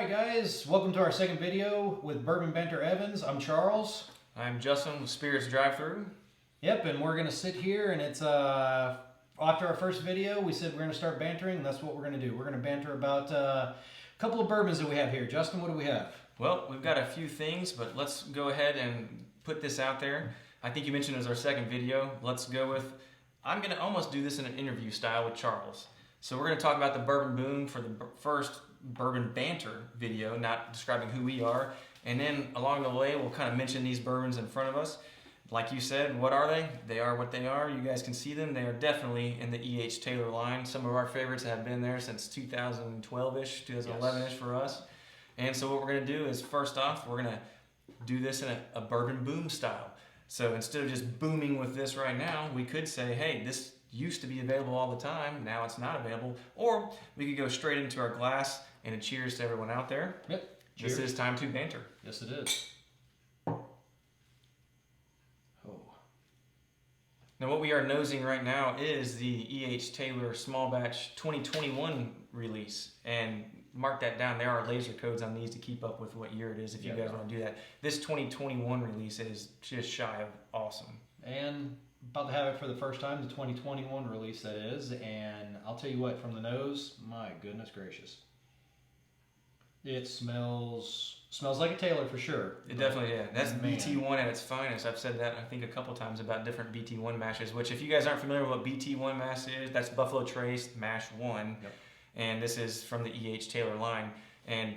Alright guys, welcome to our second video with Bourbon Banter Evans. I'm Charles. I'm Justin with Spirits Drive-Thru. Yep, and we're going to sit here and it's after our first video we said we're going to start bantering, and that's what we're going to do. We're going to banter about a couple of bourbons that we have here. Justin, what do we have? Well, we've got a few things, but let's go ahead and put this out there. I think you mentioned it was our second video. Let's go with, I'm going to almost do this in an interview style with Charles. So we're going to talk about the Bourbon Boom for the first Bourbon Banter video, not describing who we are. And then along the way, we'll kind of mention these bourbons in front of us. Like you said, what are they? They are what they are. You guys can see them. They are definitely in the E.H. Taylor line. Some of our favorites have been there since 2012-ish, 2011-ish for us. And so what we're going to do is, first off, we're going to do this in a Bourbon Boom style. So instead of just booming with this right now, we could say, hey, this used to be available all the time, now it's not available. Or we could go straight into our glass and a cheers to everyone out there. Yep. Cheers. This is time to banter. Yes, it is. Now what we are nosing right now is the E.H. Taylor Small Batch 2021 release. And mark that down. There are laser codes on these to keep up with what year it is if you guys want to do that. This 2021 release is just shy of awesome. And about to have it for the first time, the 2021 release that is. And I'll tell you what, from the nose, my goodness gracious. It smells like a Taylor for sure. It definitely is. That's Man. BT1 at its finest. I've said that I think a couple times about different BT1 mashes, which if you guys aren't familiar with what BT1 mash is, that's Buffalo Trace Mash 1. Yep. And this is from the E.H. Taylor line. And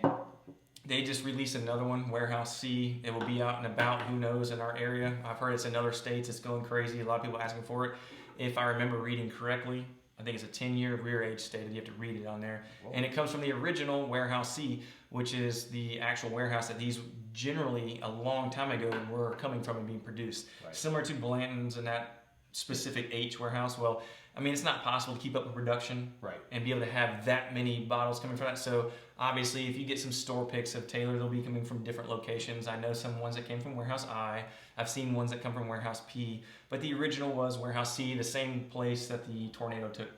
they just released another one, Warehouse C. It will be out and about, who knows, in our area. I've heard it's in other states. It's going crazy. A lot of people asking for it. If I remember reading correctly, I think it's a 10-year rear age stated. You have to read it on there. Whoa. And it comes from the original Warehouse C, which is the actual warehouse that these generally a long time ago were coming from and being produced. Right. Similar to Blanton's and that specific H warehouse. Well, I mean, it's not possible to keep up with production and be able to have that many bottles coming from that. So obviously, if you get some store picks of Taylor, they'll be coming from different locations. I know some ones that came from Warehouse I. I've seen ones that come from Warehouse P. But the original was Warehouse C, the same place that the tornado took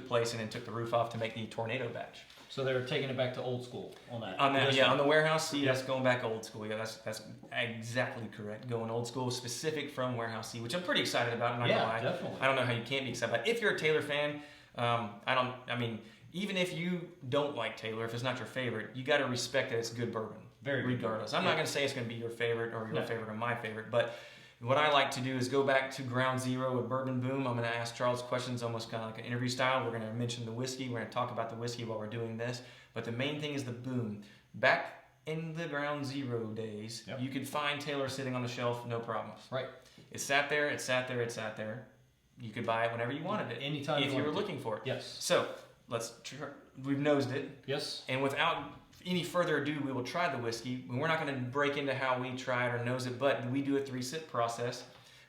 place and then took the roof off to make the tornado batch. So they're taking it back to old school on that. On the Warehouse C, that's going back old school. Yeah, that's exactly correct. Going old school, specific from Warehouse C, which I'm pretty excited about. I'm not gonna lie. Definitely. I don't know how you can't be excited about it. If you're a Taylor fan, even if you don't like Taylor, if it's not your favorite, you got to respect that it's good bourbon. Very regardless. I'm not going to say it's going to be your favorite or your favorite or my favorite, but what I like to do is go back to ground zero with Bourbon Boom. I'm going to ask Charles questions almost kind of like an interview style. We're going to mention the whiskey. We're going to talk about the whiskey while we're doing this. But the main thing is the boom. Back in the ground zero days, you could find Taylor sitting on the shelf, no problems. Right. It sat there, it sat there, it sat there. You could buy it whenever you wanted it. Anytime if you were looking for it. Yes. So we've nosed it. Yes. And without any further ado, we will try the whiskey. We're not going to break into how we try it or nose it, but we do a 3-sip process.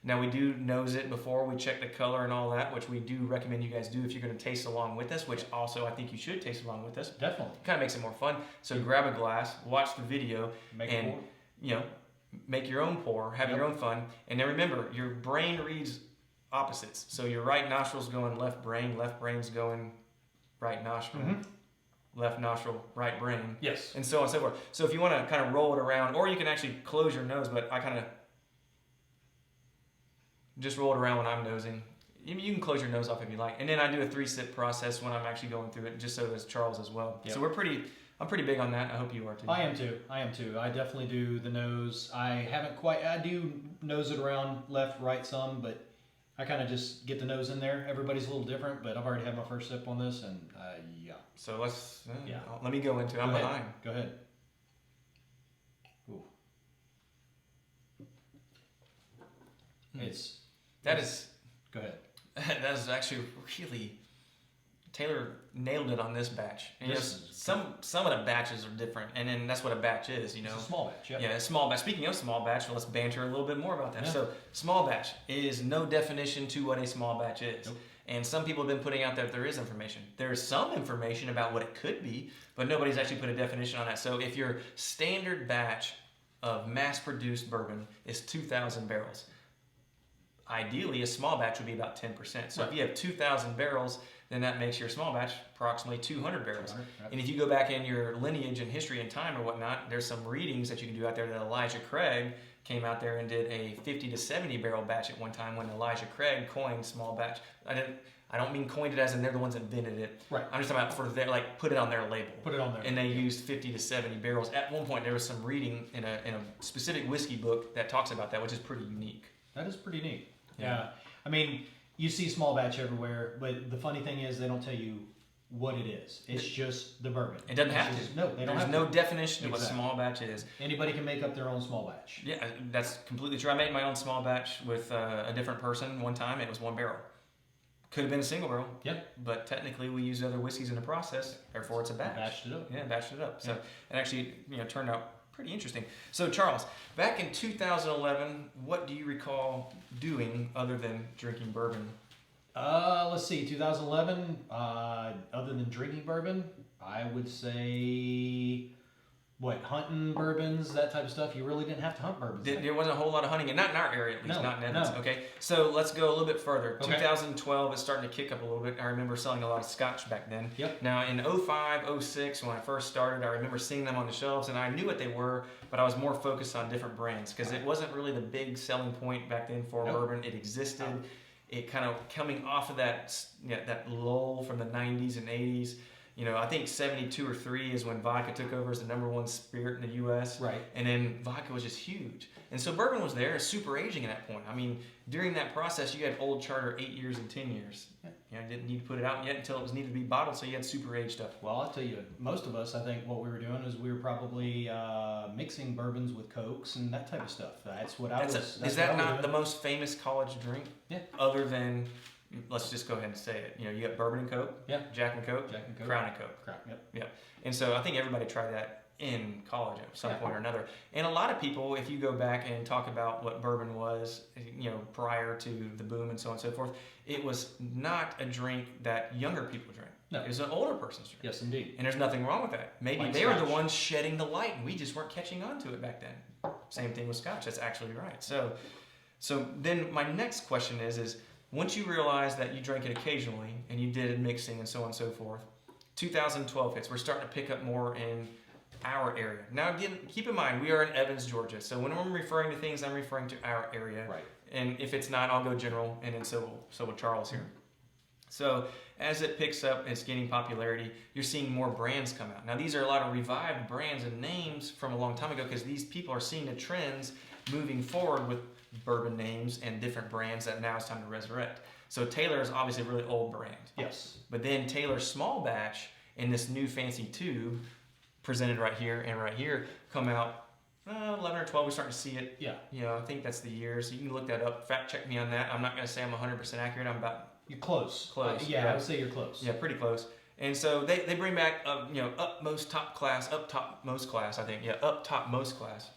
Now we do nose it before we check the color and all that, which we do recommend you guys do if you're going to taste along with us, which also I think you should taste along with us. Definitely. Kind of makes it more fun. So grab a glass, watch the video, make your own pour, have your own fun. And then remember, your brain reads opposites. So your right nostril's going left brain's going right nostril. Mm-hmm. Left nostril, right brain. Yes. And so on and so forth. So if you want to kind of roll it around, or you can actually close your nose, but I kind of just roll it around when I'm nosing. You can close your nose off if you like. And then I do a 3-sip process when I'm actually going through it, just so does Charles as well. Yep. So I'm pretty big on that. I hope you are too. I am too. I definitely do the nose. I do nose it around left, right some, but I kind of just get the nose in there. Everybody's a little different, but I've already had my first sip on this, and So let me go into it. I'm behind. Go ahead. Ooh. Go ahead. That is actually really, Taylor nailed it on this batch. And some of the batches are different, and then that's what a batch is, It's a small batch, Yeah, a small batch. Speaking of small batch, let's banter a little bit more about that. Yeah. So small batch is no definition to what a small batch is. Nope. And some people have been putting out that there is information. There is some information about what it could be, but nobody's actually put a definition on that. So if your standard batch of mass-produced bourbon is 2,000 barrels, ideally a small batch would be about 10%. So if you have 2,000 barrels, then that makes your small batch approximately 200 barrels. 200, yep. And if you go back in your lineage and history and time or whatnot, there's some readings that you can do out there that Elijah Craig came out there and did a 50 to 70 barrel batch at one time when Elijah Craig coined small batch. I don't mean coined it as in they're the ones that invented it. Right. I'm just talking about for their, like, put it on their label. Put it on there. And they used 50 to 70 barrels. At one point, there was some reading in a specific whiskey book that talks about that, which is pretty unique. That is pretty neat. Yeah. I mean, you see small batch everywhere, but the funny thing is they don't tell you what it is. It's just the bourbon. It doesn't have to. No, they don't have to. There's no definition of what Exactly. small batch is. Anybody can make up their own small batch. Yeah, that's completely true. I made my own small batch with a different person one time. It was one barrel. Could have been a single barrel. Yep. But technically, we used other whiskeys in the process. Therefore, it's a batch. Batched it up. Yeah, batched it up. So it actually, turned out pretty interesting. So Charles, back in 2011, what do you recall doing other than drinking bourbon? Let's see, 2011, other than drinking bourbon, I would say, hunting bourbons, that type of stuff. You really didn't have to hunt bourbons. There wasn't a whole lot of hunting, and not in our area at least, No, not in Evans. no. Okay, so let's go a little bit further. Okay. 2012 is starting to kick up a little bit. I remember selling a lot of scotch back then. Yep. Now in 05, 06, when I first started, I remember seeing them on the shelves, and I knew what they were, but I was more focused on different brands because it wasn't really the big selling point back then for Nope. bourbon. It existed. It kind of coming off of that lull from the 90s and 80s. I think 72 or 3 is when vodka took over as the #1 spirit in the U.S. Right. And then vodka was just huge. And so bourbon was there, super aging at that point. I mean, during that process, you had Old Charter 8 years and 10 years. You didn't need to put it out yet until it was needed to be bottled, so you had super aged stuff. Well, I'll tell you, most of us, I think what we were doing is we were probably mixing bourbons with Cokes and that type of stuff. That's what I was. Is that not the most famous college drink? Yeah. Other than, let's just go ahead and say it. You got bourbon and Coke, Yeah. Jack and Coke, Jack and Coke. Crown and Coke. Crown, yep. And so I think everybody tried that in college at some point or another. And a lot of people, if you go back and talk about what bourbon was, prior to the boom and so on and so forth, it was not a drink that younger people drank. No. It was an older person's drink. Yes, indeed. And there's nothing wrong with that. Maybe Like they were the scotch. ones shedding the light and we just weren't catching on to it back then. Same thing with scotch. That's actually right. So then my next question is once you realize that you drank it occasionally and you did mixing and so on and so forth, 2012 hits. We're starting to pick up more in our area. Now again, keep in mind, we are in Evans, Georgia. So when I'm referring to things, I'm referring to our area. Right. And if it's not, I'll go general, and then so will Charles here. So as it picks up, it's gaining popularity, you're seeing more brands come out. Now these are a lot of revived brands and names from a long time ago because these people are seeing the trends moving forward with bourbon names and different brands that now it's time to resurrect. So Taylor is obviously a really old brand. Yes. But then Taylor Small Batch in this new fancy tube, presented right here and right here, come out 11 or 12. We're starting to see it. Yeah. I think that's the year. So you can look that up. Fact check me on that. I'm not going to say I'm 100% accurate. I'm about You're close. Close, Yeah, yeah. I would say you're close. pretty close. And so they bring back up top most class, I think. Yeah, up top most class.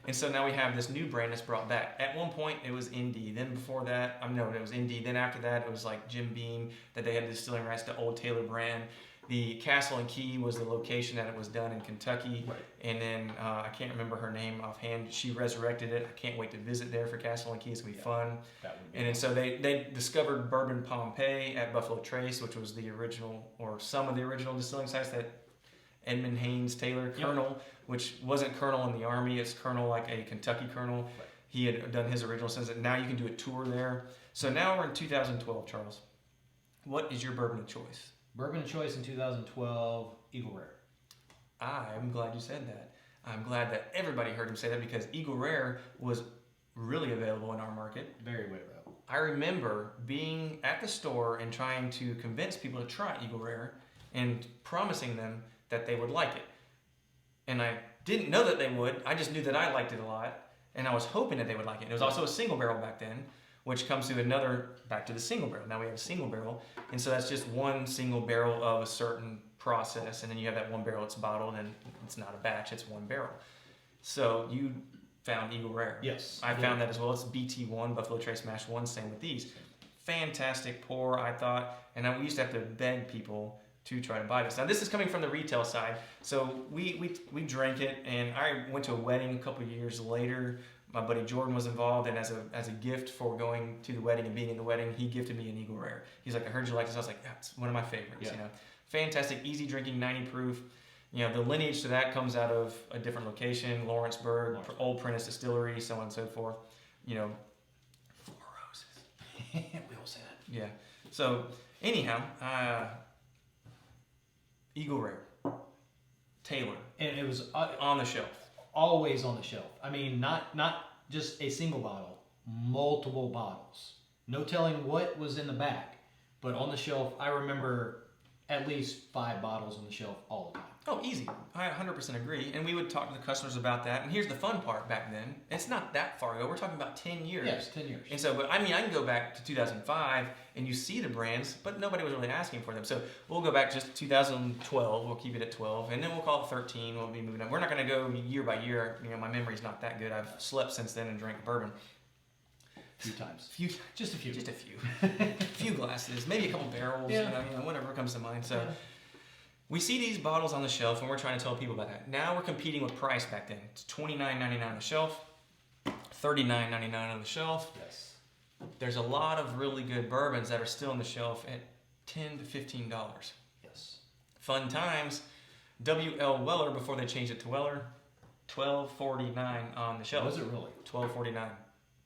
And so now we have this new brand that's brought back. At one point it was Indy. Then before that, it was Indy. Then after that it was like Jim Beam that they had the distilling rights to Old Taylor brand. The Castle and Key was the location that it was done in Kentucky. Right. And then I can't remember her name offhand. She resurrected it. I can't wait to visit there for Castle and Key. It's going to be fun. That would be And then so they discovered Bourbon Pompeii at Buffalo Trace, which was the original, or some of the original distilling sites that Edmund Haynes Taylor, Colonel, which wasn't Colonel in the Army, it's Colonel like a Kentucky Colonel. Right. He had done his original since. Now you can do a tour there. So now we're in 2012, Charles. What is your bourbon of choice? Bourbon of choice in 2012, Eagle Rare. I'm glad you said that. I'm glad that everybody heard him say that because Eagle Rare was really available in our market. Very available. I remember being at the store and trying to convince people to try Eagle Rare and promising them that they would like it. And I didn't know that they would. I just knew that I liked it a lot. And I was hoping that they would like it. It was also a single barrel back then, which comes to back to the single barrel. Now we have a single barrel. And so that's just one single barrel of a certain process. And then you have that one barrel that's bottled and it's not a batch, it's one barrel. So you found Eagle Rare. Yes. I found that as well. It's BT1, Buffalo Trace Mash 1, same with these. Fantastic pour, I thought. And we used to have to beg people to try to buy this. Now this is coming from the retail side. So we drank it and I went to a wedding a couple years later. My buddy Jordan was involved, and as a gift for going to the wedding and being in the wedding, he gifted me an Eagle Rare. He's like, I heard you like this. I was like, yeah, it's one of my favorites. Yeah. You know, fantastic, easy drinking, 90 proof. You know, the lineage to that comes out of a different location, Lawrenceburg, Old Prentice Distillery, so on and so forth. You know, Four Roses. We all say that. Yeah. So anyhow, Eagle Rare, Taylor, And it was on the shelf. always on the shelf. I mean, not just a single bottle, multiple bottles. No telling what was in the back, but on the shelf, I remember at least 5 bottles on the shelf all the time. Oh, easy. I 100% agree. And we would talk to the customers about that. And here's the fun part back then. It's not that far ago. We're talking about 10 years. Yes, 10 years. And so, but I mean, I can go back to 2005 and you see the brands, but nobody was really asking for them. So we'll go back just 2012. We'll keep it at 12. And then we'll call it 13. We'll be moving on. We're not going to go year by year. You know, my memory's not that good. I've slept since then and drank bourbon. A few times. Just a few. A few glasses, maybe a couple barrels, you know, whatever comes to mind. So we see these bottles on the shelf and we're trying to tell people about that. Now we're competing with price back then. It's $29.99 on the shelf, $39.99 on the shelf. Yes. There's a lot of really good bourbons that are still on the shelf at $10 to $15. Yes. Fun times. W.L. Weller, before they changed it to Weller, $12.49 on the shelf. Was it really? $12.49.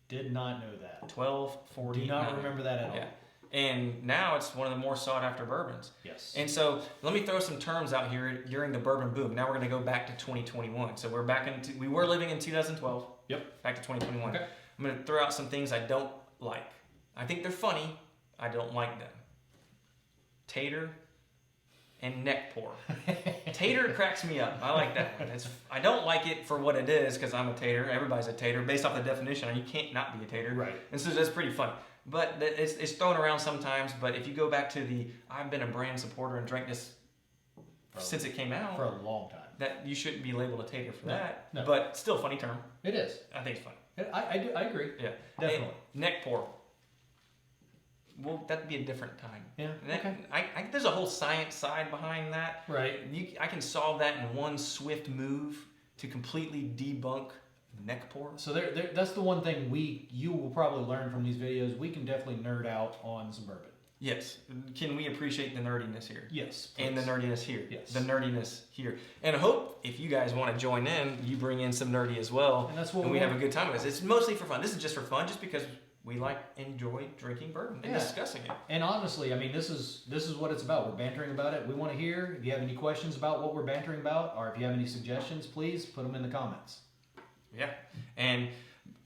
Did not know that. $12.49. Do not remember that at all. Yeah. And now it's one of the more sought after bourbons. Yes. And so let me throw some terms out here during the bourbon boom. Now we're going to go back to 2021. So we're back into, we were living in 2012. Yep. Back to 2021. Okay. I'm going to throw out some things I don't like. I think they're funny. I don't like them. Tater and neck pour. Tater cracks me up. I like that one. I don't like it for what it is because I'm a tater. Everybody's a tater. Based off the definition, you can't not be a tater. Right. And so that's pretty funny. But it's thrown around sometimes. But if you go back to I've been a brand supporter and drank this since it came out. For a long time. That you shouldn't be labeled a tater for that. No. But still funny term. It is. I think it's funny. I agree. Yeah. Definitely. And neck pour. Well, that'd be a different time. Yeah. Okay. There's a whole science side behind that. Right. I can solve that in one swift move to completely debunk neck pour. So that's the one thing you will probably learn from these videos. We can definitely nerd out on some bourbon. Yes. Can we appreciate the nerdiness here? Yes. Please. And the nerdiness here. Yes. The nerdiness here. And I hope if you guys want to join in, you bring in some nerdy as well. And that's what we have a good time with this. It's mostly for fun. This is just for fun, just because we enjoy drinking bourbon and discussing it. And honestly, I mean, this is what it's about. We're bantering about it. We want to hear if you have any questions about what we're bantering about, or if you have any suggestions, please put them in the comments. Yeah. And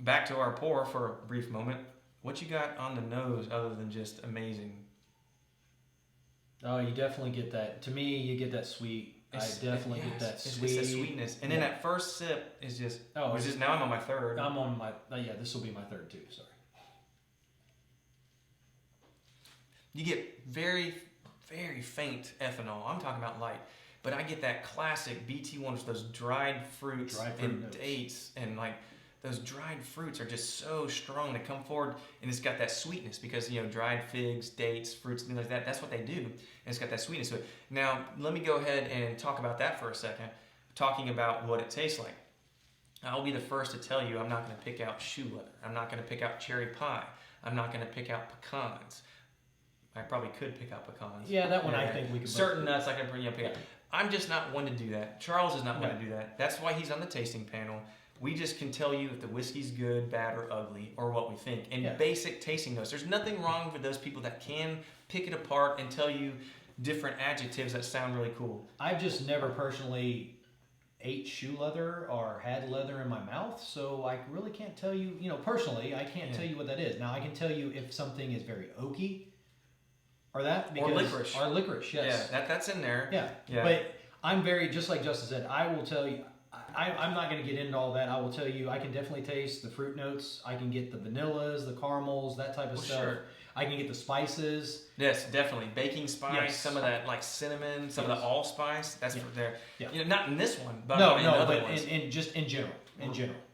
back to our pour for a brief moment. What you got on the nose other than just amazing? Oh, you definitely get that. To me, you get that sweet. I definitely get that sweet. It's that sweetness. And then that first sip is just, now I'm on my third. I'm on my, this will be my third too, sorry. You get very, very faint ethanol. I'm talking about light. But I get that classic BT1, those dried fruits and notes. Dates. And like those dried fruits are just so strong. They come forward and it's got that sweetness because, dried figs, dates, fruits, things like that. That's what they do. And it's got that sweetness to it. Now, let me go ahead and talk about that for a second. Talking about what it tastes like. I'll be the first to tell you I'm not going to pick out shoe leather. I'm not going to pick out cherry pie. I'm not going to pick out pecans. I probably could pick out pecans. Yeah, that one I think we could. Certain nuts I can pick out. I'm just not one to do that. Charles is not one to do that. That's why he's on the tasting panel. We just can tell you if the whiskey's good, bad, or ugly, or what we think. And basic tasting notes. There's nothing wrong with those people that can pick it apart and tell you different adjectives that sound really cool. I've just never personally ate shoe leather or had leather in my mouth, so I really can't tell you, personally, I can't tell you what that is. Now, I can tell you if something is very oaky, or licorice. Or licorice, yes. Yeah, that's in there. Yeah. But I'm very, just like Justin said, I will tell you, I'm not going to get into all that. I will tell you, I can definitely taste the fruit notes. I can get the vanillas, the caramels, that type of stuff. Sure. I can get the spices. Yes, definitely. Baking spice, some of that like cinnamon, some of the allspice. That's for there. Yeah. Not in this one, but in other ones. Just in general.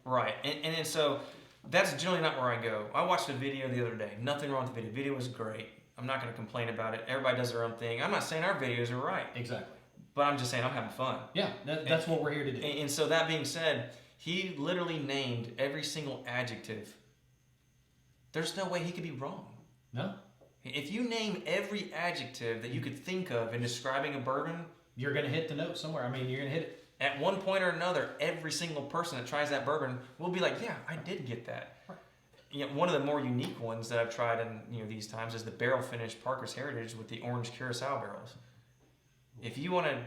Right. And so that's generally not where I go. I watched a video the other day. Nothing wrong with the video. The video was great. I'm not going to complain about it. Everybody does their own thing. I'm not saying our videos are right. Exactly. But I'm just saying I'm having fun. Yeah, that's what we're here to do. And so that being said, He literally named every single adjective. There's no way he could be wrong. No. If you name every adjective that you could think of in describing a bourbon, You're going to hit the note somewhere. I mean, you're going to hit it. at one point or another, every single person that tries that bourbon will be like, yeah, I did get that. Right. You know, one of the more unique ones that I've tried in these times is the barrel finished Parker's Heritage with the orange curacao barrels. If you want to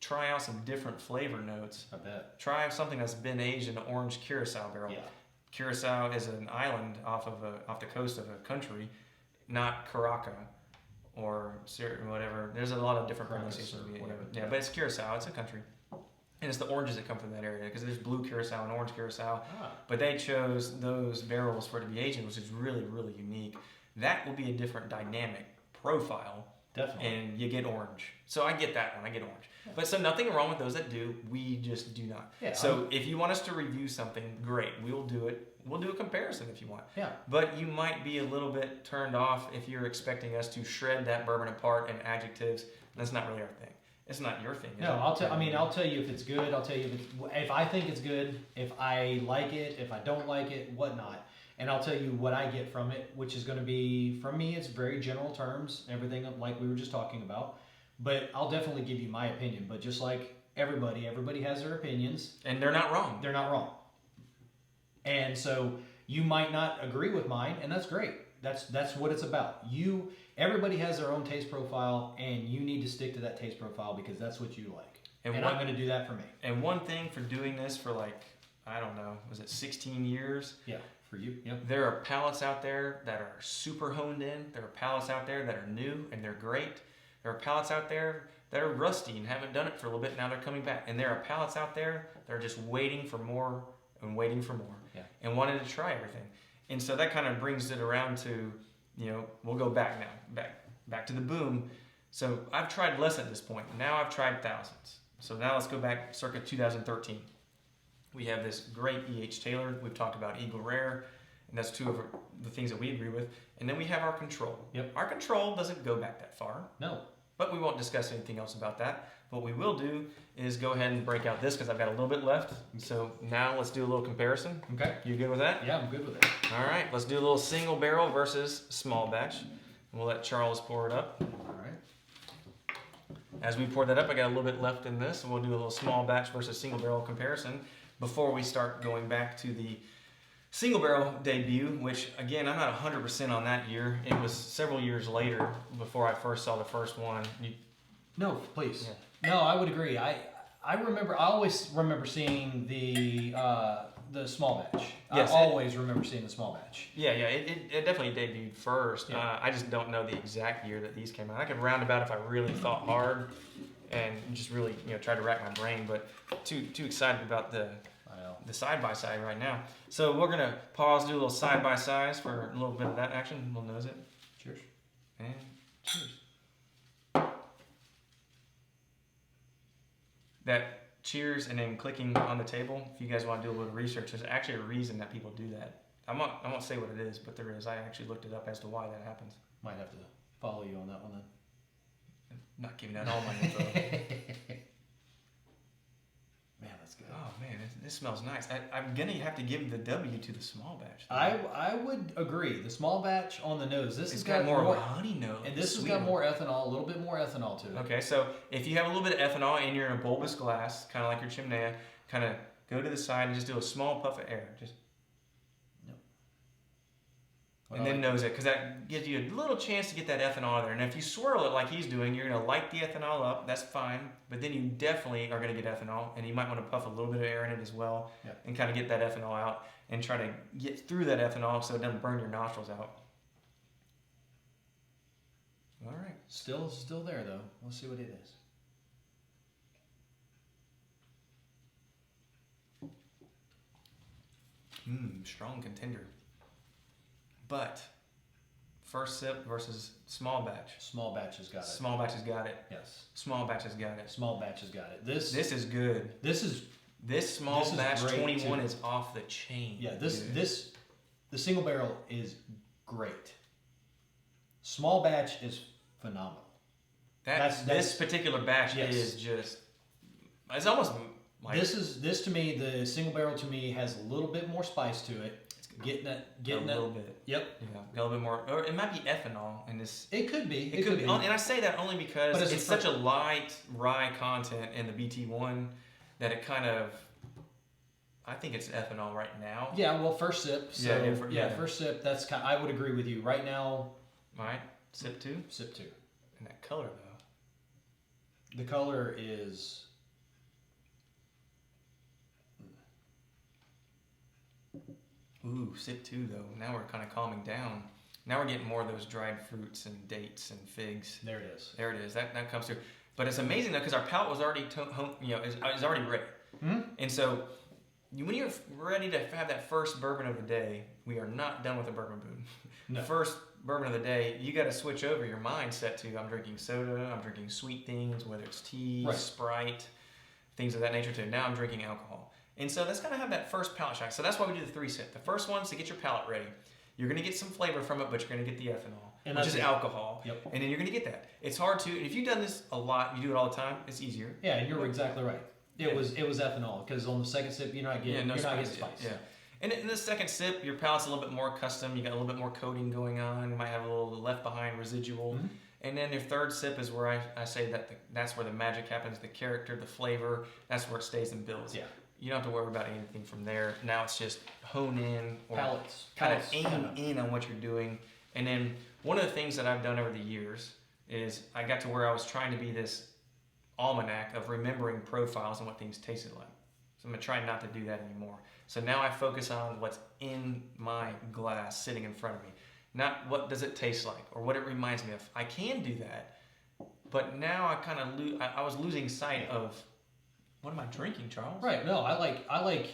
try out some different flavor notes, I bet. try something that's been aged in an orange curacao barrel. Yeah. Curacao is an island off the coast of a country, not Caraca or whatever. There's a lot of different pronunciations. Yeah, but it's Curacao. It's a country. And it's the oranges that come from that area because there's blue curacao and orange curacao. But they chose those barrels for it to be aged, which is really, really unique. That will be a different dynamic profile. Definitely. And you get orange. So I get that one. I get orange. Yeah. But so nothing wrong with those that do. We just do not. Yeah, so if you want us to review something, great. We will do it. We'll do a comparison if you want. Yeah. But you might be a little bit turned off if you're expecting us to shred that bourbon apart in adjectives. That's not really our thing. It's not your thing. No, I'll tell you if it's good. I'll tell you if I think it's good, if I like it, if I don't like it, whatnot. And I'll tell you what I get from it, which is going to be, from me, it's very general terms, everything like we were just talking about. But I'll definitely give you my opinion. But just like everybody has their opinions. And they're not wrong. They're not wrong. And so you might not agree with mine, and that's great. That's what it's about. Everybody has their own taste profile, and you need to stick to that taste profile because that's what you like. And I'm going to do that for me. And one thing for doing this for I don't know, was it 16 years? Yeah. For you, yeah. There are palates out there that are super honed in. There are palates out there that are new and they're great. There are palates out there that are rusty and haven't done it for a little bit. Now they're coming back. And there are palates out there that are just waiting for more and waiting for more and wanting to try everything. And so that kind of brings it around to, we'll go back now, back to the boom. So I've tried less at this point. Now I've tried thousands. So now let's go back circa 2013. We have this great E.H. Taylor. We've talked about Eagle Rare, and that's two of the things that we agree with. And then we have our control. Yep. Our control doesn't go back that far. No. But we won't discuss anything else about that. What we will do is go ahead and break out this because I've got a little bit left. So now let's do a little comparison. Okay. You good with that? Yeah, I'm good with it. All right. Let's do a little single barrel versus small batch. We'll let Charles pour it up. All right. As we pour that up, I got a little bit left in this, and we'll do a little small batch versus single barrel comparison before we start going back to the single barrel debut, which again, I'm not 100% on that year. It was several years later before I first saw the first one. No, please. Yeah. No, I would agree. I always remember seeing the small batch. Yes, I always remember seeing the small batch. Yeah, it definitely debuted first. Yeah. I just don't know the exact year that these came out. I could round about if I really thought hard and just really try to rack my brain, but too excited about the side by side right now. So we're gonna pause, do a little side by sides for a little bit of that action. We'll nose it. Cheers. And cheers. That cheers and then clicking on the table. If you guys want to do a little research, there's actually a reason that people do that. I won't say what it is, but there is. I actually looked it up as to why that happens. Might have to follow you on that one then. I'm not giving out all my info. Man, that's good. Oh man, this smells nice. I'm gonna have to give the W to the small batch. I would agree. The small batch on the nose. This has got more of a honey note. And this has got more ethanol, a little bit more ethanol to it. Okay, so if you have a little bit of ethanol and you're in a bulbous glass, kind of like your chimenea, kind of go to the side and just do a small puff of air. Just. And then nose it, because that gives you a little chance to get that ethanol there. And if you swirl it like he's doing, you're going to light the ethanol up. That's fine. But then you definitely are going to get ethanol. And you might want to puff a little bit of air in it as well. Yep. And kind of get that ethanol out. And try to get through that ethanol so it doesn't burn your nostrils out. All right. Still there, though. Let's see what it is. Strong contender. But first sip versus small batch. Small batch has got it. Small batch has got it. Yes. Small batch has got it. Small batch has got it. This is good. This small batch 21 is off the chain. Yeah, the single barrel is great. Small batch is phenomenal. This particular batch is just, it's almost Like, this to me, the single barrel to me has a little bit more spice to it. Getting a it. little bit. Yep. Yeah, got a little bit more. Or it might be ethanol in this. It could be. It could be. And I say that only because But it's such a light rye content in the BT1 that it kind of. I think it's ethanol right now. Yeah. Well, first sip. So, first sip. That's kind. I would agree with you. Right now. All right. Sip 2. Sip 2. And that color though. The color is. Ooh, sip 2 though. Now we're kind of calming down. Now we're getting more of those dried fruits and dates and figs. There it is. There it is. That comes through. But it's amazing though because our palate was already is already ready. Mm-hmm. And so when you're ready to have that first bourbon of the day, we are not done with the bourbon boom. No. The first bourbon of the day, you got to switch over your mindset to I'm drinking soda, I'm drinking sweet things, whether it's tea, right. Sprite, things of that nature too. Now I'm drinking alcohol. And so that's going to have that first palate shock. So that's why we do the 3 sip. The first one's to get your palate ready. You're going to get some flavor from it, but you're going to get the ethanol, which is alcohol. Yep. And then you're going to get that. It's hard to, and if you've done this a lot, you do it all the time, it's easier. Yeah, you're exactly right. It was ethanol because on the second sip you're not getting spice. Yeah. And in the second sip, your palate's a little bit more custom. You got a little bit more coating going on. You might have a little left behind residual. Mm-hmm. And then your third sip is where I say that that's where the magic happens, the character, the flavor. That's where it stays and builds. Yeah. You don't have to worry about anything from there. Now it's just hone in or kind of aim in on what you're doing. And then one of the things that I've done over the years is I got to where I was trying to be this almanac of remembering profiles and what things tasted like. So I'm going to try not to do that anymore. So now I focus on what's in my glass sitting in front of me. Not what does it taste like or what it reminds me of. I can do that, but now I kind of I was losing sight of what am I drinking, Charles? Right. No, I like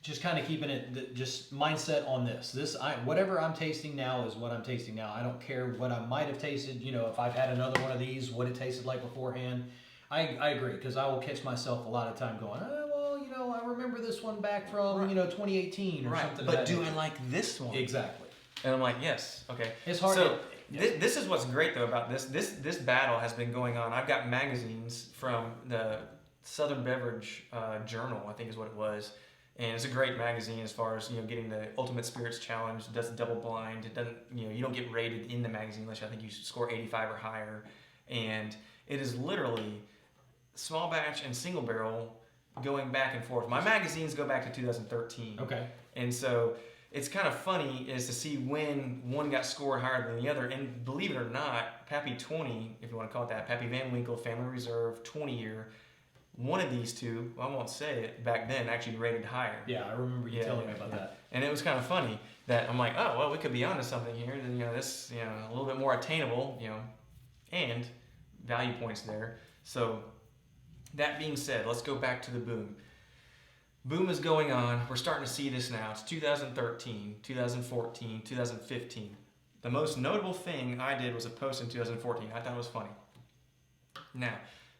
just kind of keeping it just mindset on this. Whatever I'm tasting now is what I'm tasting now. I don't care what I might have tasted. If I've had another one of these, what it tasted like beforehand. I agree because I will catch myself a lot of time going, I remember this one back from 2018 or something. But do I like this one? Exactly. And I'm like, yes, okay. It's hard. So this is what's great though about this. This battle has been going on. I've got magazines from the Southern Beverage Journal, I think is what it was, and it's a great magazine as far as getting the Ultimate Spirits Challenge. It does double blind. It doesn't you don't get rated in the magazine unless I think you score 85 or higher, and it is literally small batch and single barrel going back and forth. My magazines go back to 2013. Okay. And so it's kind of funny is to see when one got scored higher than the other. And believe it or not, Pappy 20, if you want to call it that, Pappy Van Winkle Family Reserve 20 year, one of these two, I won't say it, back then actually rated higher. Yeah, I remember you telling me about that. And it was kind of funny that I'm like, oh, well, we could be onto something here. Then, this, a little bit more attainable, and value points there. So that being said, let's go back to the boom. Boom is going on. We're starting to see this now. It's 2013, 2014, 2015. The most notable thing I did was a post in 2014. I thought it was funny. Now,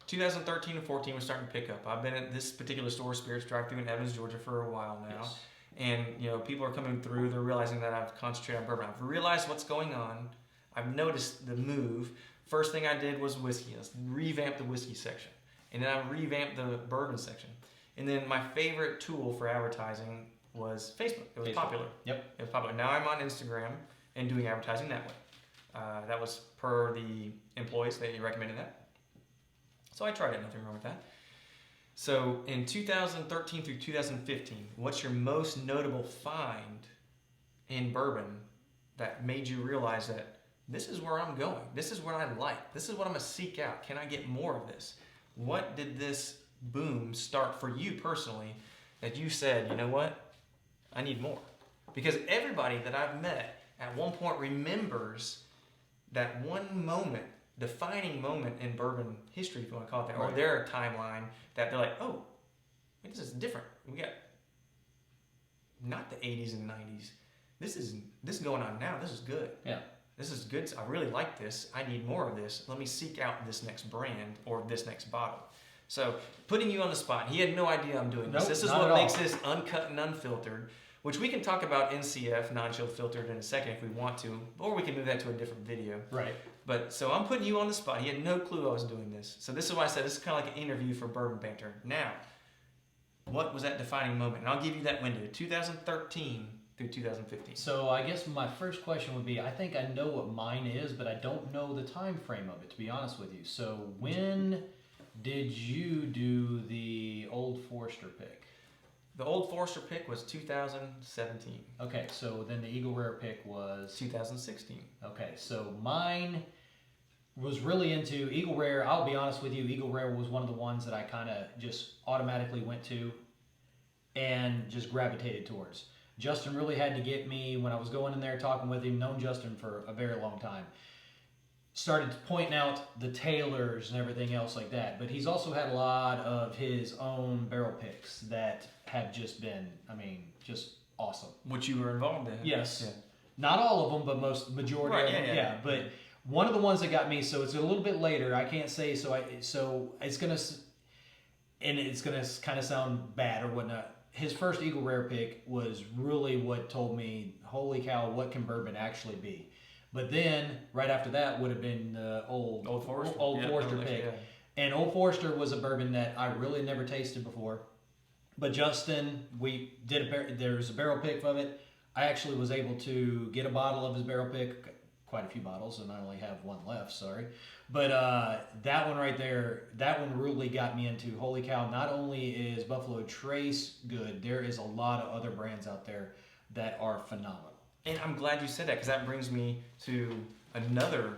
2013 and 14 was starting to pick up. I've been at this particular store, Spirits Drive-Thru in Evans, Georgia, for a while now. Yes. And, people are coming through. They're realizing that I've concentrated on bourbon. I've realized what's going on. I've noticed the move. First thing I did was whiskey. Let's revamp the whiskey section. And then I revamped the bourbon section. And then my favorite tool for advertising was Facebook. It was popular. Yep. It was popular. Now I'm on Instagram and doing advertising that way. That was per the employees. They recommended that. So I tried it. Nothing wrong with that. So in 2013 through 2015, what's your most notable find in bourbon that made you realize that this is where I'm going? This is what I like. This is what I'm going to seek out. Can I get more of this? What did this boom start for you personally that you said, you know what, I need more? Because everybody that I've met at one point remembers that one moment, defining moment in bourbon history, if you want to call it that, or their timeline, that they're like, oh, this is different. We got not the 80s and 90s. This is going on now. This is good. Yeah. This is good. I really like this. I need more of this. Let me seek out this next brand or this next bottle. So putting you on the spot. He had no idea I'm doing this. This is what makes this uncut and unfiltered, which we can talk about NCF, non-chill filtered, in a second if we want to, or we can move that to a different video. Right. But so I'm putting you on the spot. He had no clue I was doing this. So this is why I said this is kind of like an interview for Bourbon Banter. Now, What was that defining moment? And I'll give you that window, 2013 through 2015. So I guess my first question would be, I think I know what mine is, but I don't know the time frame of it, to be honest with you. So when did you do the Old Forester pick? The Old Forester pick was 2017. Okay, so then the Eagle Rare pick was 2016. Okay, so mine was really into Eagle Rare. I'll be honest with you, Eagle Rare was one of the ones that I kind of just automatically went to and just gravitated towards. Justin really had to get me when I was going in there talking with him, known Justin for a very long time. Started pointing out the tailors and everything else like that, but he's also had a lot of his own barrel picks that have just been, I mean, just awesome. Which you were involved in. Yes. Yeah. Not all of them, but majority Right, of them. yeah. But one of the ones that got me, so it's a little bit later. I can't say so it's gonna kind of sound bad or whatnot. His first Eagle Rare pick was really what told me, holy cow, what can bourbon actually be? But then right after that would have been the Old Forester pick. Yeah. And Old Forester was a bourbon that I really never tasted before. But Justin, we did there's a barrel pick of it. I actually was able to get a bottle of his barrel pick, quite a few bottles, and I only have one left, sorry. But that one right there, that one really got me into, holy cow, not only is Buffalo Trace good, there is a lot of other brands out there that are phenomenal. And I'm glad you said that, because that brings me to another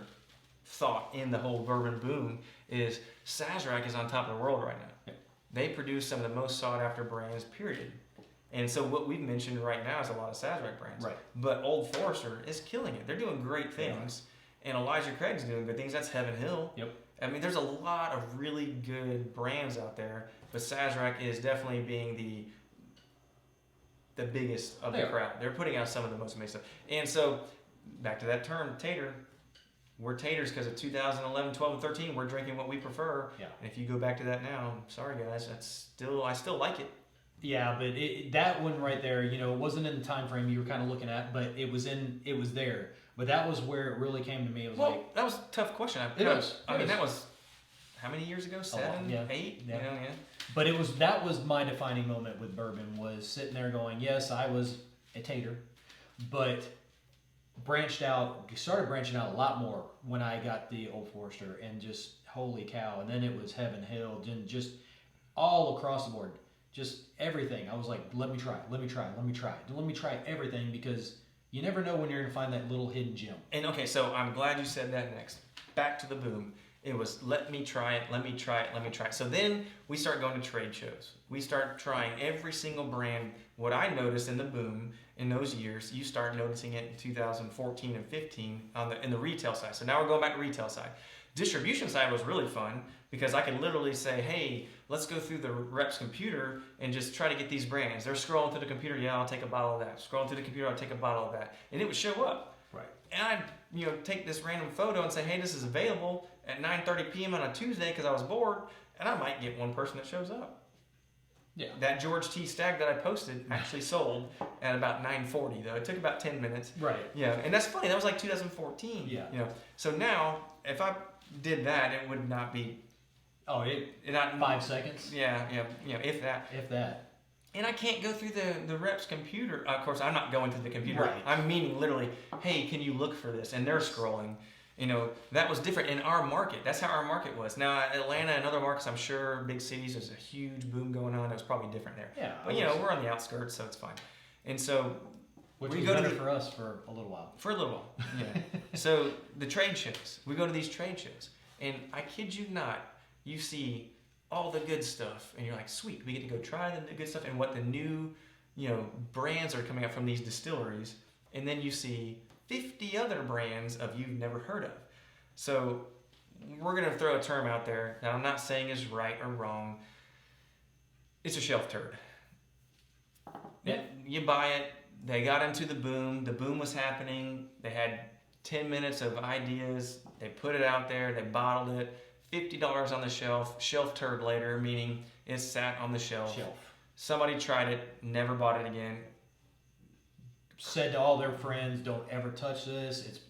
thought in the whole bourbon boom is Sazerac is on top of the world right now. Yep. They produce some of the most sought after brands, period. And so what we've mentioned right now is a lot of Sazerac brands. Right. But Old Forester is killing it. They're doing great things. And Elijah Craig's doing good things. That's Heaven Hill. Yep. I mean, there's a lot of really good brands out there, but Sazerac is definitely being the biggest of the crowd. They're putting out some of the most amazing stuff. And so, back to that term, tater. We're taters because of 2011, 12, and 13. We're drinking what we prefer. Yeah. And if you go back to that now, I'm sorry guys, I still like it. Yeah, but that one right there, it wasn't in the time frame you were kind of looking at, but it was there. But that was where it really came to me. It was that was a tough question. That was how many years ago? 7, 8? Yeah. Yeah. But that was my defining moment with bourbon, was sitting there going, yes, I was a tater, but started branching out a lot more when I got the Old Forester, and just holy cow. And then it was Heaven Hill, and just all across the board, just everything. I was like, let me try everything, because you never know when you're going to find that little hidden gem. And okay, so I'm glad you said that next. Back to the boom. It was let me try it. So then we start going to trade shows. We start trying every single brand. What I noticed in the boom in those years, you start noticing it in 2014 and 15 in the retail side. So now we're going back to retail side. Distribution side was really fun because I could literally say, hey, let's go through the rep's computer and just try to get these brands. They're scrolling through the computer, yeah, I'll take a bottle of that. Scrolling through the computer, I'll take a bottle of that. And it would show up. Right. And I'd take this random photo and say, hey, this is available at 9:30 p.m. on a Tuesday because I was bored, and I might get one person that shows up. Yeah. That George T. Stag that I posted actually sold at about 9:40 though. It took about 10 minutes. Right. Yeah, and that's funny. That was like 2014. Yeah. So now, if I did that, it would not be. Oh, not 5 seconds. Yeah. If that. If that. And I can't go through the rep's computer. Of course, I'm not going through the computer. Right. I'm meaning literally, hey, can you look for this? And they're scrolling. That was different in our market. That's how our market was. Now, Atlanta and other markets, I'm sure, big cities, there's a huge boom going on. It was probably different there. Yeah. But, we're on the outskirts, so it's fine. And so... Which was better for us for a little while. For a little while, yeah. So, the trade shows. We go to these trade shows. And I kid you not, you see all the good stuff. And you're like, sweet, we get to go try the good stuff and what the new, brands are coming out from these distilleries. And then you see 50 other brands of you've never heard of. So we're going to throw a term out there that I'm not saying is right or wrong. It's a shelf turd. Yeah. You buy it. They got into the boom. The boom was happening. They had 10 minutes of ideas. They put it out there. They bottled it. $50 on the shelf. Shelf turd later, meaning it sat on the shelf. Somebody tried it, never bought it again. Said to all their friends, don't ever touch this. It's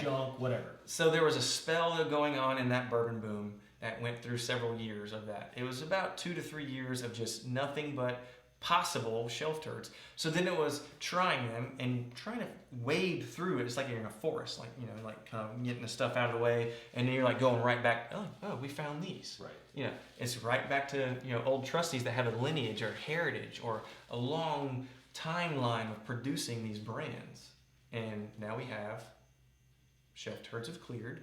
junk, whatever. So there was a spell going on in that bourbon boom that went through several years of that. It was about 2 to 3 years of just nothing but possible shelf turds. So then it was trying them and trying to wade through it. It's like you're in a forest, like, you know, like kind of getting the stuff out of the way, and then you're like going right back, oh, we found these. Right. You know, it's right back to, you know, old trustees that have a lineage or heritage or a long timeline of producing these brands. And now we have shelf turds have cleared.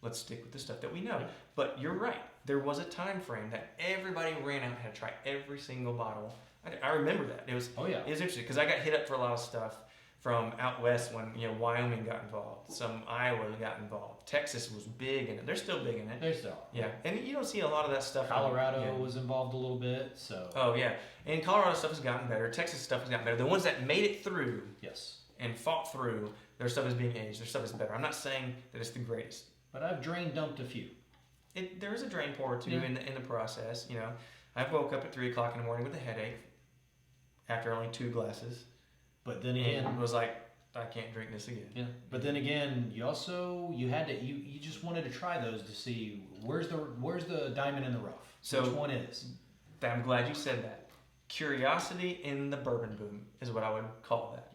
Let's stick with the stuff that we know. But you're right. There was a time frame that everybody ran out and had to try every single bottle. I remember that. It was Oh yeah. it was interesting because I got hit up for a lot of stuff from out west when, you know, Wyoming got involved. Some Iowa got involved. Texas was big in it. They're still big in it. There's still. Yeah, and you don't see a lot of that stuff. Colorado was involved a little bit, so. Oh yeah, and Colorado stuff has gotten better. Texas stuff has gotten better. The ones that made it through Yes. and fought through, their stuff is being aged. Their stuff is better. I'm not saying that it's the greatest. But I've drain dumped a few. There is a drain pour or two Yeah. in the process. You know, I woke up at 3 o'clock in the morning with a headache after only 2 glasses, But then again, and was like, I can't drink this again. yeah. But then again, you just wanted to try those to see where's the diamond in the rough. So- Which one is? I'm glad you said that. Curiosity in the bourbon boom is what I would call that.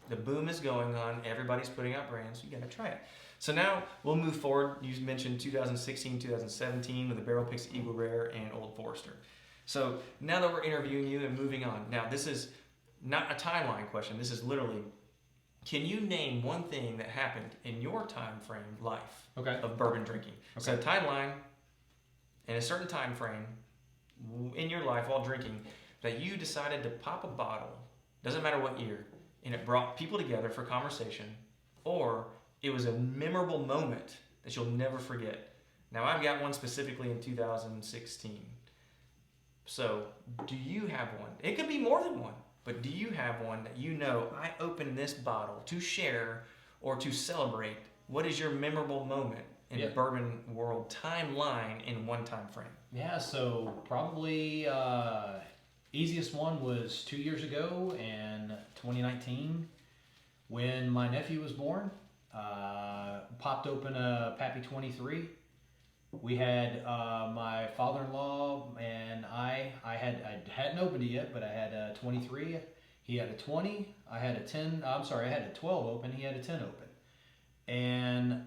The boom is going on. Everybody's putting out brands. You got to try it. So now we'll move forward. You mentioned 2016, 2017 with the Barrel Picks Eagle Rare and Old Forester. So now that we're interviewing you and moving on, now this is not a timeline question. This is literally, can you name one thing that happened in your time frame life Okay. of bourbon drinking? So Okay. timeline in a certain time frame in your life while drinking that you decided to pop a bottle, doesn't matter what year, and it brought people together for conversation, or it was a memorable moment that you'll never forget. Now I've got one specifically in 2016. So do you have one? It could be more than one, but do you have one that you know, I opened this bottle to share or to celebrate? What is your memorable moment in the bourbon world timeline in one time frame? Yeah, so probably easiest one was 2 years ago in 2019 when my nephew was born. Popped open a Pappy 23. We had my father-in-law and I hadn't opened it yet, but I had a 23. He had a 20. I had a 10. I had a 12 open. He had a 10 open. And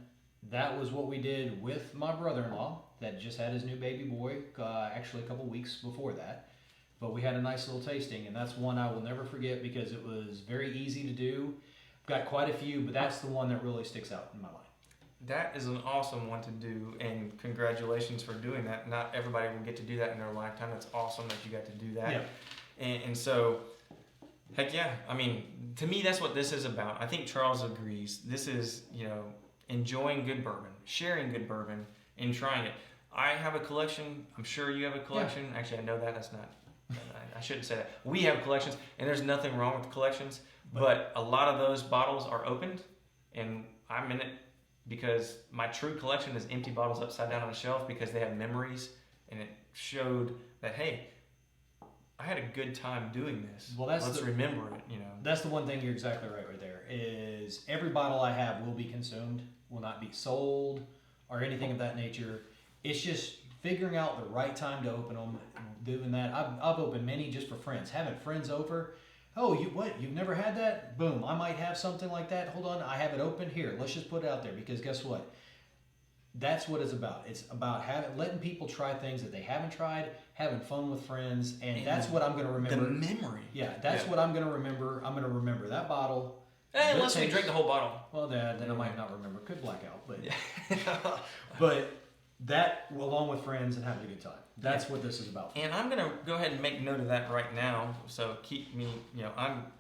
that was what we did with my brother-in-law that just had his new baby boy, actually a couple weeks before that. But we had a nice little tasting, and that's one I will never forget because it was very easy to do. I've got quite a few, but that's the one that really sticks out in my mind. That is an awesome one to do, and congratulations for doing that. Not everybody will get to do that in their lifetime. It's awesome that you got to do that. Yeah. And so, heck yeah. I mean, to me, that's what this is about. I think Charles agrees. This is, you know, enjoying good bourbon, sharing good bourbon, and trying it. I have a collection. I'm sure you have a collection. Yeah. Actually, I know that. That's not... I shouldn't say that. We have collections, and there's nothing wrong with the collections, but a lot of those bottles are opened, and I'm in it because my true collection is empty bottles upside down on a shelf because they have memories, and it showed that, hey, I had a good time doing this. Well, let's remember it, you know. That's the one thing you're exactly right there, is every bottle I have will be consumed, will not be sold, or anything of that nature. It's just figuring out the right time to open them, doing that. I've opened many just for friends. Having friends over, oh, you've never had that? Boom, I might have something like that. Hold on, I have it open. Here, let's just put it out there because guess what? That's what it's about. It's about letting people try things that they haven't tried, having fun with friends, and that's what I'm going to remember. The memory. Yeah, that's what I'm going to remember. I'm going to remember that bottle. Unless we drink the whole bottle. Well, then I might not remember. Could black out, but but that along with friends and having a good time. That's what this is about. And I'm gonna go ahead and make note of that right now. So keep me,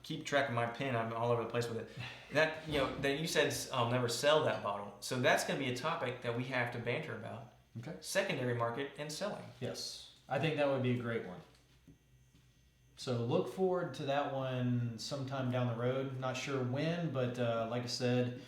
keep track of my pen. I'm all over the place with it. That that you said I'll never sell that bottle. So that's gonna be a topic that we have to banter about. Okay. Secondary market and selling. Yes, I think that would be a great one. So look forward to that one sometime down the road. Not sure when, but like I said,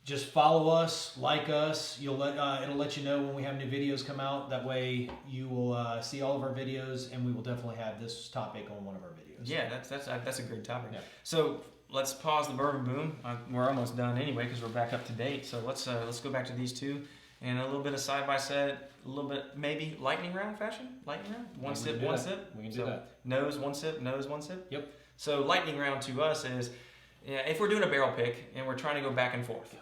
just follow us, like us. It'll let you know when we have new videos come out. That way you will see all of our videos, and we will definitely have this topic on one of our videos. Yeah, that's a great topic. Yeah. So let's pause the bourbon boom. We're almost done anyway because we're back up to date. So let's go back to these two, and a little bit of side by side, a little bit maybe lightning round fashion. Lightning round, one sip, one sip. We can do that. Nose, one sip, nose, one sip. Yep. So lightning round to us is, if we're doing a barrel pick and we're trying to go back and forth.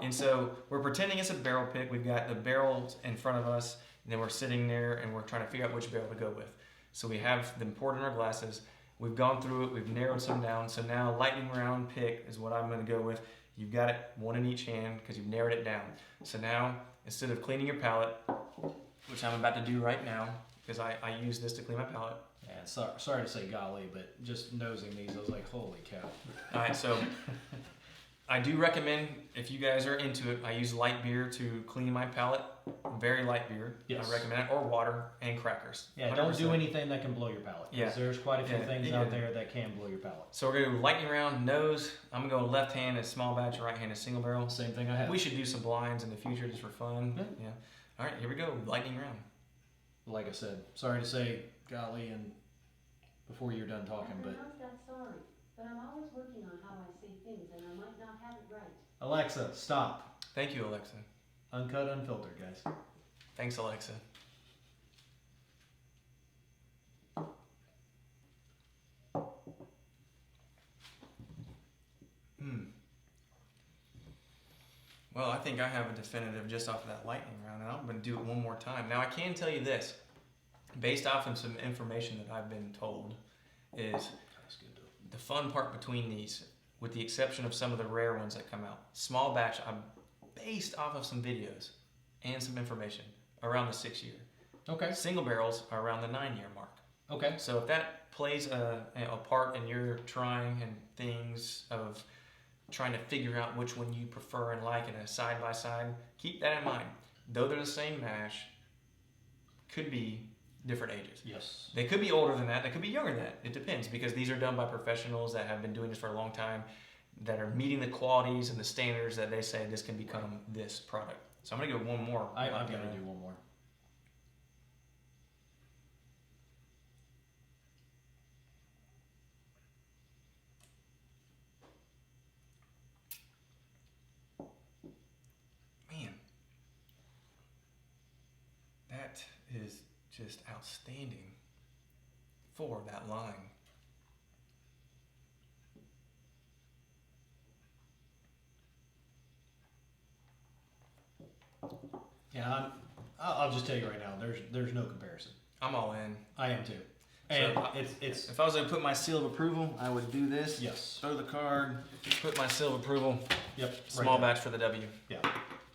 And so we're pretending it's a barrel pick. We've got the barrels in front of us, and then we're sitting there and we're trying to figure out which barrel to go with. So we have them poured in our glasses. We've gone through it. We've narrowed some down. So now lightning round pick is what I'm going to go with. You've got it one in each hand because you've narrowed it down. So now, instead of cleaning your palate, which I'm about to do right now, because I use this to clean my palate. Yeah, sorry to say golly, but just nosing these, I was like, holy cow. All right, so I do recommend, if you guys are into it, I use light beer to clean my palate. Very light beer. Yes. I recommend it, or water and crackers. Yeah, don't do anything that can blow your palate. Yeah. There's quite a few things yeah. out there that can blow your palate. So we're going to do lightning round, nose. I'm going to go left hand as small batch, right hand as single barrel. Same thing I have. We should do some blinds in the future just for fun. Yeah. All right, here we go. Lightning round. Like I said, sorry to say golly and before you're done talking, but I'm not that sorry, but I'm always working on how I say things, and I might not have it right. Alexa, stop. Thank you, Alexa. Uncut, unfiltered, guys. Thanks, Alexa. Well, I think I have a definitive just off of that lightning round, and I'm going to do it one more time. Now, I can tell you this, based off of some information that I've been told, is the fun part between these, with the exception of some of the rare ones that come out. Small batch, I'm based off of some videos and some information around the 6 year. Okay. Single barrels are around the 9 year mark. Okay. So if that plays a part in your trying and things of trying to figure out which one you prefer and like in a side by side, keep that in mind. Though they're the same mash, could be different ages. Yes. They could be older than that. They could be younger than that. It depends, because these are done by professionals that have been doing this for a long time, that are meeting the qualities and the standards that they say this can become this product. So I'm going to go one more. I'm going to do one more. Man, that is just outstanding for that line. Yeah, I'll just tell you right now, there's no comparison. I'm all in. I am too. And So, it's If I was going to put my seal of approval, I would do this. yes. Throw the card, put my seal of approval, Yep. small right there. batch for the W. Yeah.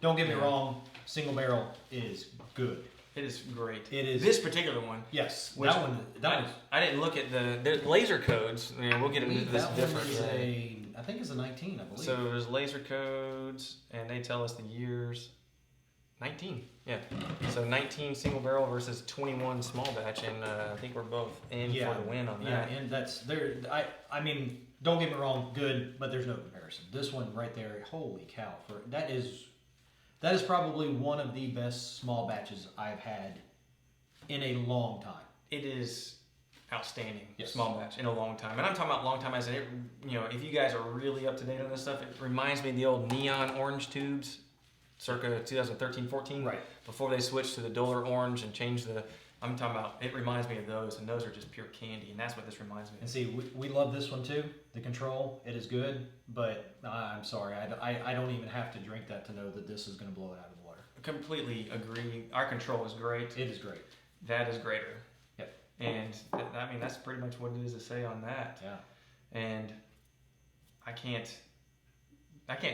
Don't get me Yeah. wrong, single barrel is good. It is great. It is. This particular one. Yes. Which- that one. I didn't look at the laser codes. We'll get into this that different. one is I think it's a 19, I believe. So there's laser codes, and they tell us the years. 19, yeah. So 19 single barrel versus 21 small batch, and I think we're both in for the win on yeah, that. and that's there. I mean, don't get me wrong, good, but there's no comparison. This one right there, holy cow! That is probably one of the best small batches I've had in a long time. It is outstanding, Yes. small batch in a long time, and I'm talking about long time as in it. If you guys are really up to date on this stuff, it reminds me of the old neon orange tubes, circa 2013-14. Right. Before they switched to the duller orange and changed the. I'm talking about. It reminds me of those, and those are just pure candy, and that's what this reminds me of. And see, we love this one too. The control, it is good, but I'm sorry, I don't even have to drink that to know that this is going to blow it out of the water. Completely agree. Our control is great. It is great. That is greater. Yep. And I mean, that's pretty much what it is to say on that. Yeah. And I can't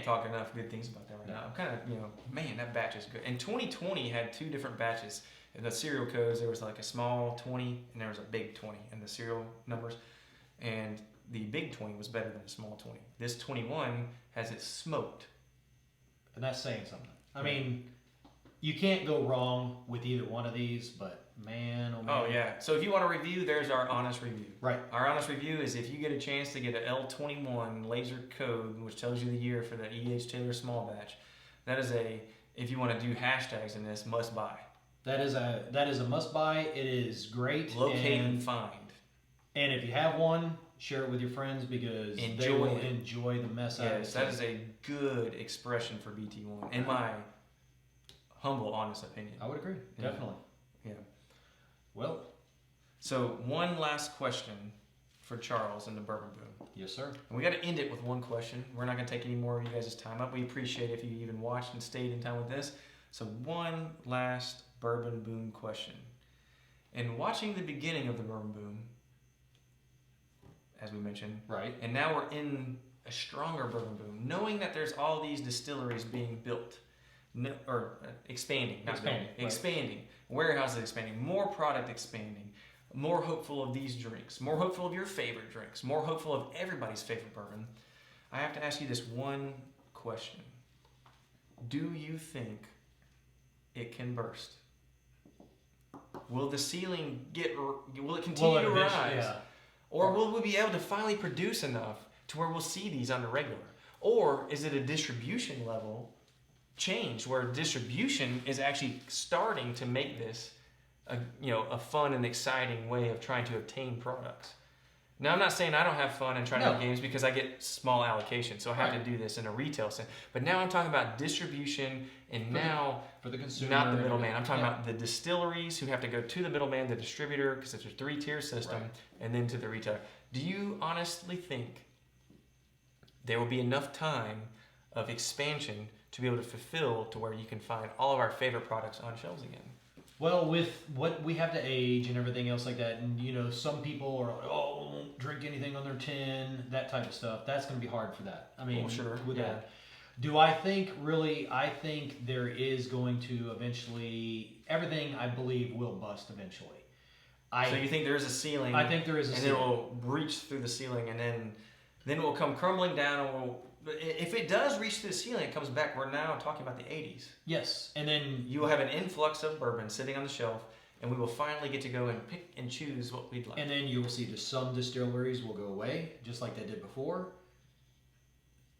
talk enough good things about that right now. I'm kind of, man, that batch is good. And 2020 had two different batches. In the serial codes, there was like a small 20 and there was a big 20 in the serial numbers. And the big 20 was better than the small 20. This 21 has it smoked. And that's saying something. I mean, you can't go wrong with either one of these, but man, oh man. Oh, yeah. So if you want a review, there's our honest review. Right. Our honest review is if you get a chance to get an L21 laser code, which tells you the year for the E.H. Taylor small batch, that is if you want to do hashtags in this, must buy. That is a must buy. It is great. Locate and find. And if you have one, share it with your friends because they will enjoy the mess out of it. Yes, that is a good expression for BT1, in my humble, honest opinion. I would agree. Yeah. Definitely. Yeah. Well, So one last question for Charles and the Bourbon Boom. yes, sir. And we got to end it with one question. We're not going to take any more of you guys' time up. We appreciate if you even watched and stayed in time with this. So one last Bourbon Boom question. In watching the beginning of the Bourbon Boom, as we mentioned, Right. and now we're in a stronger Bourbon Boom, knowing that there's all these distilleries being built, expanding, not Expanding, building, right. expanding, warehouses expanding, more product expanding, more hopeful of these drinks, more hopeful of your favorite drinks, more hopeful of everybody's favorite bourbon. I have to ask you this one question. Do you think it can burst? Will the ceiling will it continue to rise? Yeah. Or will we be able to finally produce enough to where we'll see these on the regular? Or is it a distribution level change where distribution is actually starting to make this a fun and exciting way of trying to obtain products? Now, I'm not saying I don't have fun and try to No. make games because I get small allocations, so I have Right. to do this in a retail sense. But now I'm talking about distribution and For the consumer. not the middleman. I'm talking Yeah. about the distilleries who have to go to the middleman, the distributor, because it's a 3-tier system, Right. and then to the retailer. Do you honestly think there will be enough time of expansion to be able to fulfill to where you can find all of our favorite products on shelves again? Well, with what we have to age and everything else like that, and some people are like, oh, won't drink anything on their tin, that type of stuff. That's going to be hard for that. I mean, Well, sure, with yeah. that. Do I think really? I think there is going to eventually, everything I believe will bust eventually. So you think there's a ceiling? I think there is a and ceiling. it will breach through the ceiling, and then it will come crumbling down. If it does reach through the ceiling, it comes back. We're now talking about the 80s. Yes, and then You will have an influx of bourbon sitting on the shelf, and we will finally get to go and pick and choose what we'd like. And then you will see that some distilleries will go away, just like they did before.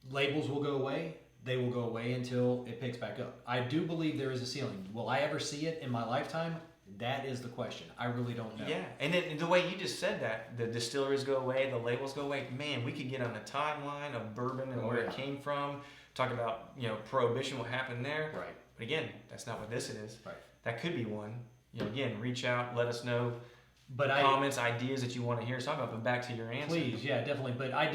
Labels will go away. They will go away until it picks back up. I do believe there is a ceiling. Will I ever see it in my lifetime? That is the question. I really don't know. Yeah, and then the way you just said that, the distilleries go away, the labels go away. Man, we could get on a timeline of bourbon and where it came from. Talk about prohibition, what happened there. Right. But again, that's not what this is. Right. That could be one. Again, reach out, let us know But comments, ideas that you want to hear us talk about. But back to your answer. please, yeah, definitely. But I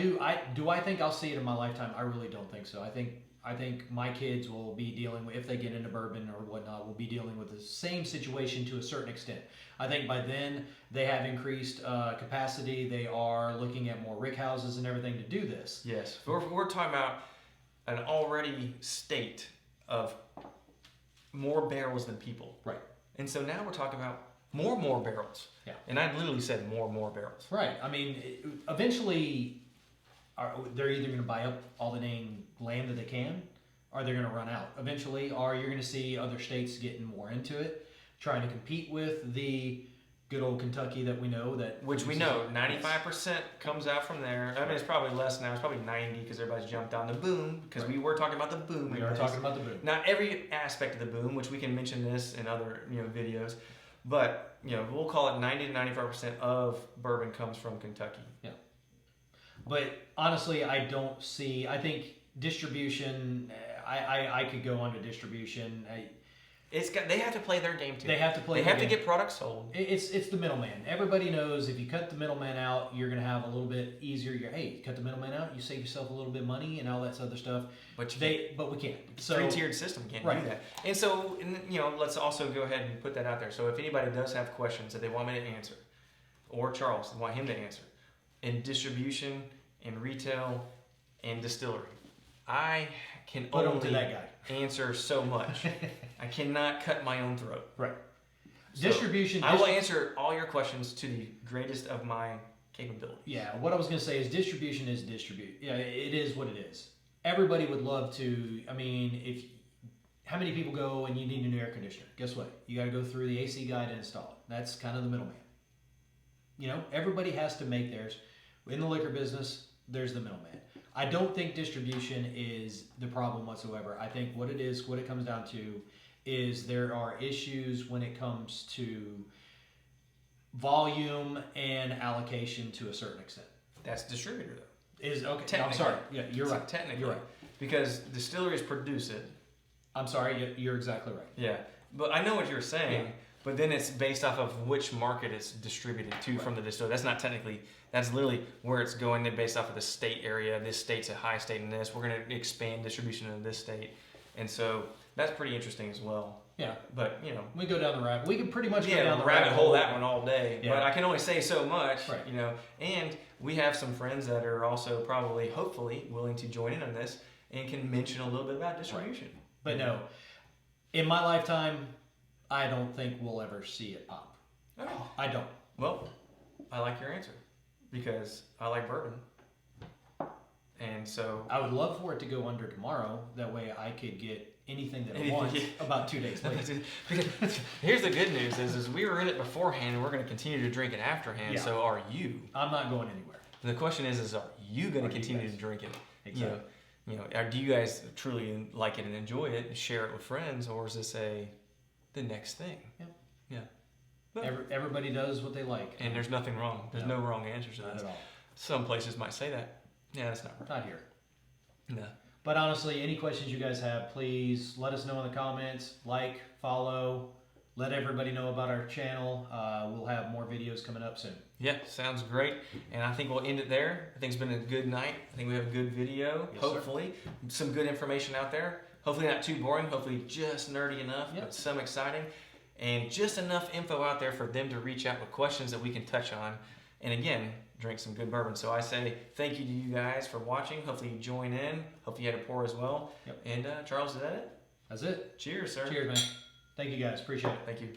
think I'll see it in my lifetime? I really don't think so. I think my kids will be dealing with, if they get into bourbon or whatnot, will be dealing with the same situation to a certain extent. I think by then they have increased capacity. They are looking at more rick houses and everything to do this. Yes, we're talking about an already state of more barrels than people. Right. And so now we're talking about more barrels. Yeah. And I literally said more barrels. Right. I mean, eventually, they're either going to buy up all the dang land that they can, or they're going to run out eventually, or you're going to see other states getting more into it, trying to compete with the good old Kentucky that we know that. Which we know, 95% comes out from there. I mean, it's probably less now. It's probably 90 because everybody's jumped on the boom, because we were talking about the boom. We are talking about the boom. Not every aspect of the boom, which we can mention this in other videos, but we'll call it 90 to 95% of bourbon comes from Kentucky. Yeah. But honestly, I don't see. I think distribution. I could go on to distribution. They have to play their game too. They have to play. They have to get products sold. It's the middleman. Everybody knows if you cut the middleman out, you're going to have a little bit easier. You cut the middleman out, you save yourself a little bit of money and all that other stuff. But we can't. So 3-tiered system can't right. do that. And so, let's also go ahead and put that out there. So if anybody does have questions that they want me to answer, or Charles, they want him to answer, in distribution, in retail, and distillery, I can put them only to that guy. answer so much. I cannot cut my own throat. Right. So Distribution. I will answer all your questions to the greatest of my capabilities. Yeah. What I was going to say is distribution is distribute. Yeah, it is what it is. Everybody would love to. I mean, how many people go and you need a new air conditioner? Guess what? You got to go through the AC guy to install it. That's kind of the middleman. Everybody has to make theirs. In the liquor business, there's the middleman. I don't think distribution is the problem whatsoever. I think what it comes down to is there are issues when it comes to volume and allocation to a certain extent. That's distributor though. Okay. No, I'm Technically. sorry. Yeah, you're right. Technically. You're right. Because distilleries produce it. I'm sorry, you're exactly right. Yeah, but I know what you're saying. Yeah. But then it's based off of which market it's distributed to from the distillery. That's not technically. That's literally where it's going based off of the state area. This state's a high state in this. We're going to expand distribution in this state, and so that's pretty interesting as well. Yeah. But we go down the rabbit. We can pretty much go down the rabbit hole that one all day. Yeah. But I can only say so much. Right. And we have some friends that are also probably, hopefully, willing to join in on this and can mention a little bit about distribution. But no, in my lifetime, I don't think we'll ever see it pop. Okay. I don't. Well, I like your answer because I like bourbon. And so I would love for it to go under tomorrow. That way I could get anything that I want about 2 days later. Here's the good news is we were in it beforehand and we're going to continue to drink it afterhand. Yeah. So are you? I'm not going anywhere. The question is are you going to continue to drink it? Exactly. Do you guys truly like it and enjoy it and share it with friends, or is this the next thing? Yep. Yeah. Everybody does what they like. And there's nothing wrong. There's no wrong answers to Not this. at all. Some places might say that. Yeah, that's not right. Not here. No. But honestly, any questions you guys have, please let us know in the comments. Like, follow, let everybody know about our channel. We'll have more videos coming up soon. Yeah, sounds great. And I think we'll end it there. I think it's been a good night. I think we have a good video, Yes, hopefully. Some good information out there. Hopefully not too boring. Hopefully just nerdy enough, Yep. but some exciting. And just enough info out there for them to reach out with questions that we can touch on. And again, drink some good bourbon. So I say thank you to you guys for watching. Hopefully you join in. Hopefully you had a pour as well. Yep. And Charles, is that it? That's it. Cheers, sir. Cheers, man. Thank you guys. Appreciate it. Thank you.